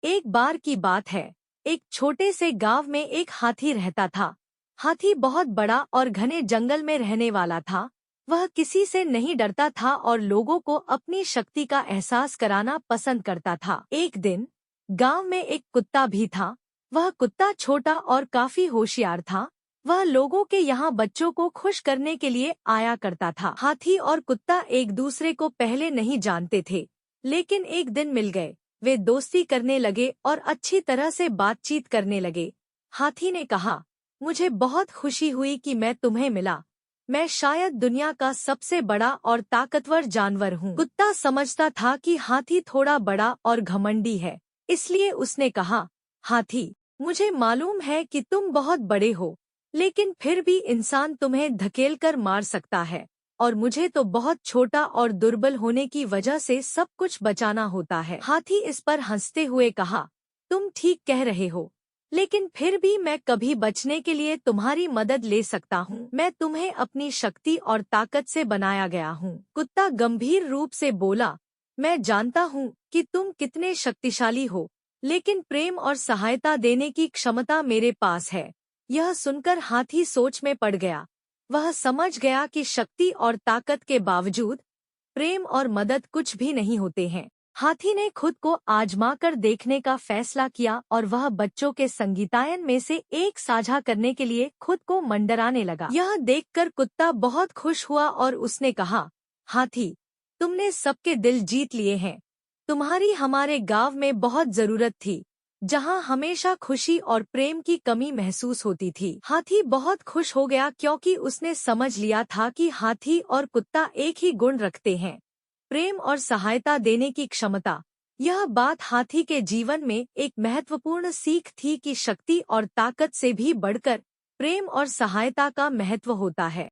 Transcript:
एक बार की बात है। एक छोटे से गांव में एक हाथी रहता था। हाथी बहुत बड़ा और घने जंगल में रहने वाला था। वह किसी से नहीं डरता था और लोगों को अपनी शक्ति का एहसास कराना पसंद करता था। एक दिन गांव में एक कुत्ता भी था। वह कुत्ता छोटा और काफी होशियार था। वह लोगों के यहाँ बच्चों को खुश करने के लिए आया करता था। हाथी और कुत्ता एक दूसरे को पहले नहीं जानते थे, लेकिन एक दिन मिल गए। वे दोस्ती करने लगे और अच्छी तरह से बातचीत करने लगे। हाथी ने कहा, मुझे बहुत खुशी हुई कि मैं तुम्हें मिला। मैं शायद दुनिया का सबसे बड़ा और ताकतवर जानवर हूँ। कुत्ता समझता था कि हाथी थोड़ा बड़ा और घमंडी है, इसलिए उसने कहा, हाथी, मुझे मालूम है कि तुम बहुत बड़े हो, लेकिन फिर भी इंसान तुम्हें धकेलकर मार सकता है, और मुझे तो बहुत छोटा और दुर्बल होने की वजह से सब कुछ बचाना होता है। हाथी इस पर हंसते हुए कहा, तुम ठीक कह रहे हो, लेकिन फिर भी मैं कभी बचने के लिए तुम्हारी मदद ले सकता हूँ। मैं तुम्हें अपनी शक्ति और ताकत से बनाया गया हूँ। कुत्ता गंभीर रूप से बोला, मैं जानता हूँ कि तुम कितने शक्तिशाली हो, लेकिन प्रेम और सहायता देने की क्षमता मेरे पास है। यह सुनकर हाथी सोच में पड़ गया। वह समझ गया कि शक्ति और ताकत के बावजूद प्रेम और मदद कुछ भी नहीं होते हैं। हाथी ने खुद को आजमा कर देखने का फैसला किया और वह बच्चों के संगीतायन में से एक साझा करने के लिए खुद को मंडराने लगा। यह देखकर कुत्ता बहुत खुश हुआ और उसने कहा, हाथी, तुमने सबके दिल जीत लिए हैं। तुम्हारी हमारे गांव में बहुत जरूरत थी, जहां हमेशा खुशी और प्रेम की कमी महसूस होती थी। हाथी बहुत खुश हो गया क्योंकि उसने समझ लिया था कि हाथी और कुत्ता एक ही गुण रखते हैं, प्रेम और सहायता देने की क्षमता। यह बात हाथी के जीवन में एक महत्वपूर्ण सीख थी कि शक्ति और ताकत से भी बढ़कर प्रेम और सहायता का महत्व होता है।